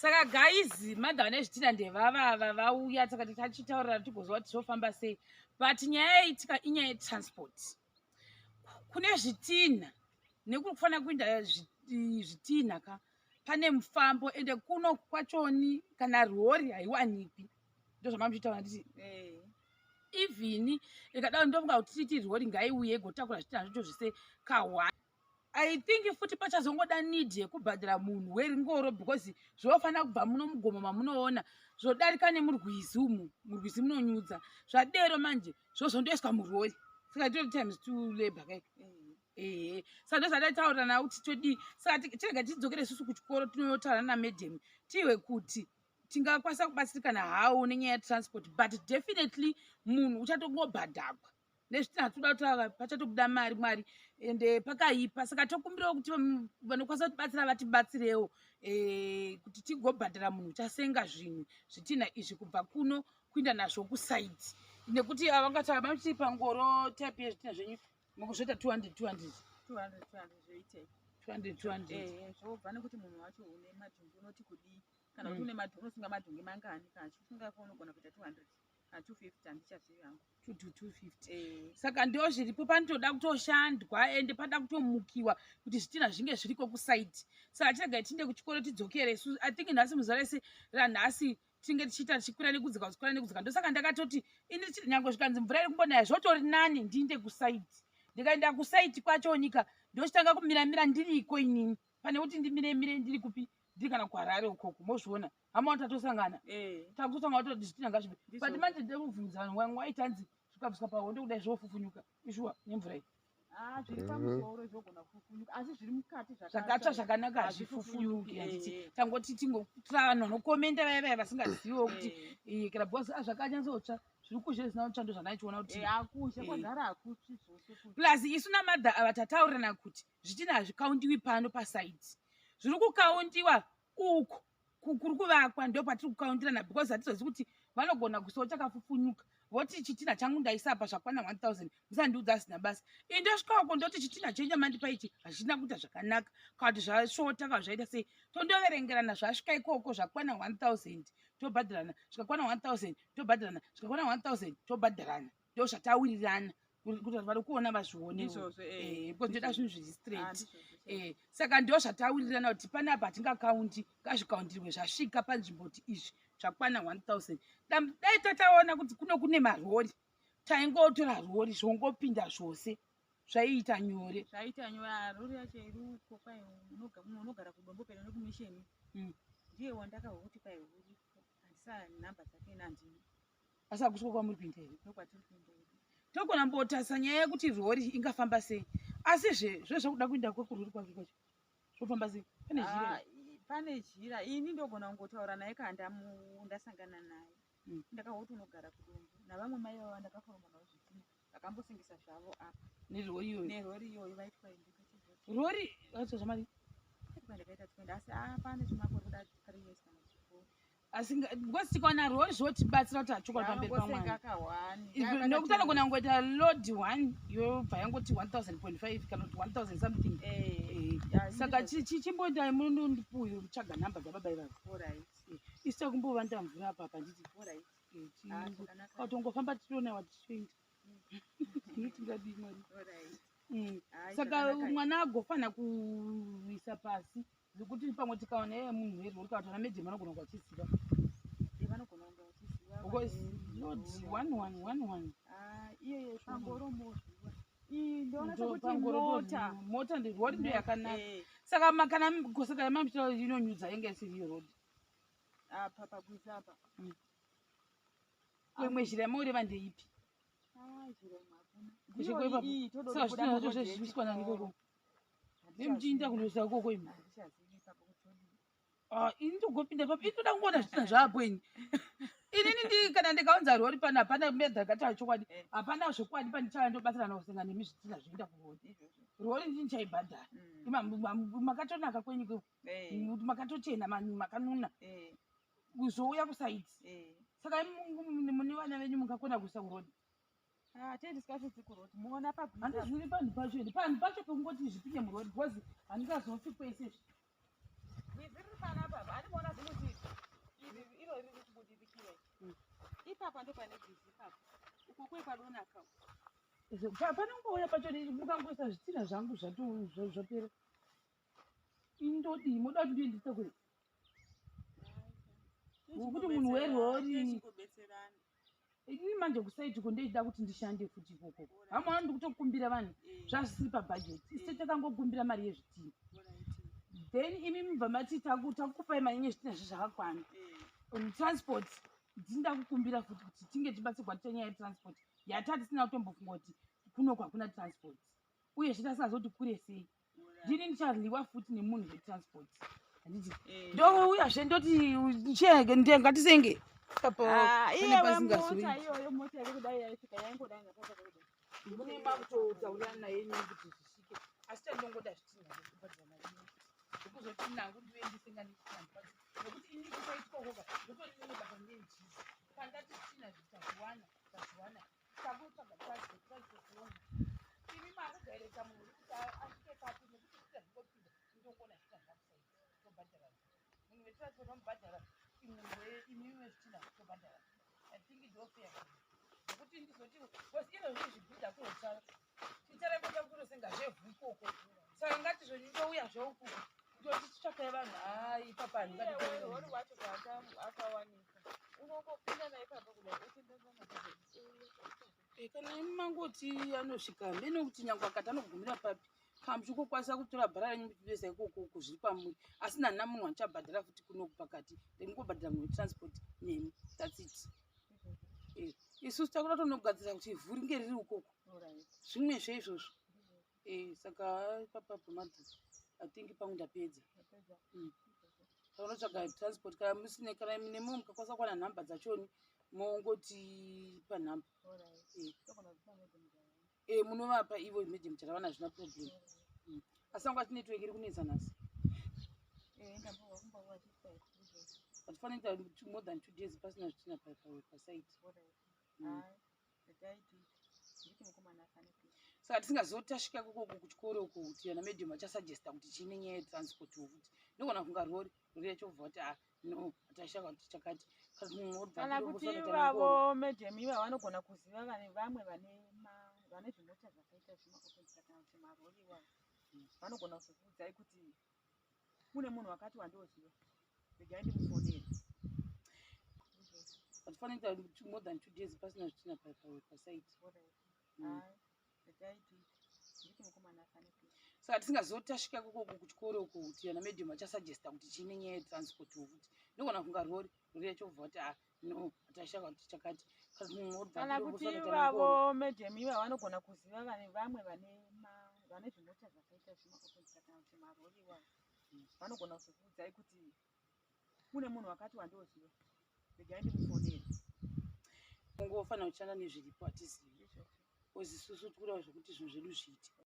Saka guys, madha nezvitinha ndevava vauya saka tichitaurira tigozwa kuti zvofamba sei. But nyaya yaitika inyaya yetransport. Kune zvitinha nekuri kufanira kuenda zvitinha ka pane mufambo ende kuno kwachoni kana rori haiwanikwi. Ndo zvamamuchitaura nditi even ikadaro ndofunga kuti titi rori ngaiuye igotakura zvitinha zvacho zvise ka1. I think futi pachazongoda need yekubhadhara munhu weringoro because zvofanira kubva muno mugomo mamunoona zvodarika nemurwizi umu, murwizi munonyudza zvadero manje zvozondoiswa murori. Saka tori times 2 labor kai. Saka ndozvataitaura nawo kuti todi saka tirega tidzokere isusu kuchikoro tinotaura namadam tiwe kuti tingakwanisa kubatsirikana hawo nenyaya yetransport but definitely munhu uchatongobhadhakwa nezvitinha toda kutaura pachatobuda mari ende pakaipa. Saka tokumbirawo kuti vanokwanisa kutibatsira vatibatsirewo kuti tigobhadhara munhu uchasenga zvinhu zvitinha izvi kubva kuno kuinda nazvo kusaiti nekuti avangataura vamuchiti pangoro type yezvitinha zvenyu mukuzvoita 200 zvobva nekuti munhu wacho une madhongi unoti kudii kana kuti unosunga madhongi mangani kana chisunga unogona kuita 200 250 handichazivi hangu 2 to 250. Saka ndo zviripo panotoda kutoshandwa ende pada kutomukiwa kuti zvitinha zvinge zviriko kusaiti. Saka tirega tinde kuchikoro tidzokere isusu. I think nhasi muzuva rese ranhasi tinge tichiita tichikwira nekudzika ndosaka ndakatoti ini nyange zvikanzi mvura iri kumbonaya zvotori nani ndiinde kusaiti. Ndikaenda kusaiti kwacho nyika ndochitanga kumiramira ndiriko inini pane kuti ndimiremire ndiri kupi ndiri kana kuharare ukoko mozviona hamaona tatosangana takutotanga watoti zvitinha ngazvibe but manje ndekubvunza waitanzi zvikabviswa pahondo kudai zvofufunyuka ishuwa nemvura iyi zviri pamusoro zvogona kufufunyuka asi zviri mukati zvakatsva zvakanaka hazvifufunyuki handiti tangoti tingotanhu vanokomenda vaya vasingaziviwo kuti kana bhosi zvakanyatsotsva zviri kuzhe zvisina utshando zvandaichiona kuti akushe kwagara hakutsvi zvose plus isu namadha ava tataurirana kuti zvitinha hazvikaundiwi pano pasaiti zviri kukaundiwa uko kuri kuvakwa ndo patiri kukaundirana because hatizozi kuti vanogona kusiwo chakafufunyuka voti chitinha changu ndaisapa zvakwana 1000 musandiudza asina basa indosvikako ndoti chitinha chenyu amandipa ichi hazvina kuita zvakanaka kana kuti zvashota kana zvaita sei tondoverengerana zvasvika ikoko zvakwana 1000 tobhadharana zvikakwana 1000 tobhadharana zvikakwana 1000 tobhadharana ndo zvatawirirana kuti vari kuona vazvionewo because ndoda zvinhu zviri straight. Saka ndo zvatawirirana kuti panapa hatingakaundi ngazvikaundirwe zvasvika panzvimbo kuti izvi zvakwana 1000 dai tataona kuti kune marori taingotora rori zvongopinda zvose zvaiita nyore rori yacho iri uko kwai unogara kudombo pera nekumisheni ndiye wandakahwa kuti kwai uripo handisa nhamba dzake nandini asi hakusiko kwamuri kuinda here nokwatiri kuinda here togona mbotasa nyaya yekuti rori ingafamba sei asi zvezvakuda kuinda kwekurori kwake kwacho zvofamba sei pane jira ini ndogona kungotaura naye kana ndasangana naye ndakahwa kuti unogara kudombo navamwe mai vava ndakaforoma navo zvitinha vakambosingisa zvavo apa nerori iyoyo vaitwa rori vaitwa zvamari ndakaita twende asi pane zvimakore kuda 3 years kana chikoro asi ngosi tikaona rori zvotibatsira kuti hachokwadi pamberi pamwana nokuti anogona kungoita load 1 yobva yangoti 1000.5 kana kuti 1000 something. Saka chimbondai munondipuyo mutsvaga nhamba dzababa ivavo isita kumbova ndamvura apa apa nditi kautongofamba tichionawa tichienda inotingadi mwari. Saka mwana agofanira kuisa pasi zvokuti pamwe tikaona munhu werori kana kuti anamedhema anogona kunge achiziva because load 1111 iye pangoromoziva mota ndirori ndo yakanaka. Saka kana mamuchitaura inonyudza inge isiri rodi apa pabwiza apa kwemwe zhira yamuoreva ndeipi saka zvitinha zvacho zvezviswa nanikoko nemuchiinda kundosa ukoko imi ini ndogopinda papo inoda kungoona zvitinha zvaapo ini inini kana ndikaunza rori pano hapana medha gataura chokwadi hapana zvokwadi pandichava ndobatsirana kusenga nemi zvitinha zvoenda kurori rori ndini chaibhadhara makatonaka kwenyu kuti makatochena makanuna zvouya kusaiti. Saka mune vana venyu mungakona kuisa kurodi tendisikatsitsi kurodi muona handizviri panhu pacho ende panhu pacho pekungoti zvipinye murodi because handingazofi kwese ziri panapa handimona zvimuti panongouya pacho mukangoisa zvitinha zvangu zvapera indodii moda kuti ndiendise kure kuti munhu werori ini manje kusaitiko ndeida kuti ndishande futi ikoko hamwana ndikutokumbira vanhu zvasisiri pabhajeti isi takangokumbira mari yezvitinha then imi mubva mati takupai mari yezvitinha zvakakwana transport dzinda kukumbira futi kuti tinge tibatsirwa tenyaya yetransport yatatisina kutombofunga kuti kuno kwakuna transport uye zvitasingazoti kure sei ndini ndicharyiwa futi nemunhu wetransport handiti ndouyazve ndoti chege ngatisenge mune makutotaurirana naye kuti zvisvike asi tandongoda zvitinha zvekuzoti nangu ndiendise nekuti ini kusaitikokoka ndotoinebata ndenjizi pandati zvitinha zvitaziwana takutsvaga transport imi makugaireka munhu kuti asvike papi nekuti zvita zvingopinda ndongona zvitinha zvakusaita tobhadhara munhu wetransport wamubhadhara imi wezvitinha tobhadhara I think ndofeya nekuti ndizoti bcause izvozvi zvibhidha kunotsara ticharebeta kunosenga zvevhu ikoko saka ngatizvoni ndouya zveuku ndoti titsvakai vanhu hai papani wacho akawanika unongopinda naipapa kudai kana imi mangoti anosvika hambe nekuti nyange akati anogumira papi kamuchikokwanisa kutora bhara renyu muchivesa ikoko zviri pamuri asina nna munhu anichabhadhara futi kunoku pakati ndingobhadhara munhu wetransport nemi that's it isusu takuda tonogadzira kuti ivhu ringe riri ukoko zvimwe zveizvozvo saka ipapapo madhu I think pangu ndapedza taunotsvaga transport kana musine kana nemumwe mukakwanisa kuwana nhamba dzachoni mongoti panhamba munovapa ivo imedhi mucharavana zvina problem asi angu ati network iri kunetsa nhasi hatifanira kuita more than 2 days pasina zvitina pasite saka tisingazotasvika kokoko kuchikoro uko kuti ana medium achasuggesta kuti chine nyaya yetransport wokuti ndogona kunga rori yacho bva kuti no atashaka kuti chakati kana kuti ivavo medium iva vanogona kuziva vamwe vane zvimota zvakaita zvimaopesa kana kuti marori iwavo vanogona kuzokuudzai kuti kune munhu wakati wandoziva regai ndimufonere hatifanira kuita more than 2 days pasina zvitina pasite saka tisingazotasvika kokoko kuchikoro uko kuti ana medium achasuggesta kuti chine nyaya yetransport wokuti ndogona kunga rori yacho bva kuti no atashaka kuti chakati kana kuti ivavo medium iva vanogona kuziva vamwe vane zvimota zvakaita zvimaopesa kana kuti marori iwavo vanogona kuzokuudzai kuti kune munhu wakati wandoziva regai ndimufonere ungofanira kushanda nezviripo hatizivi ozisusu tikudawo zvekuti zvinhu zvedu zviite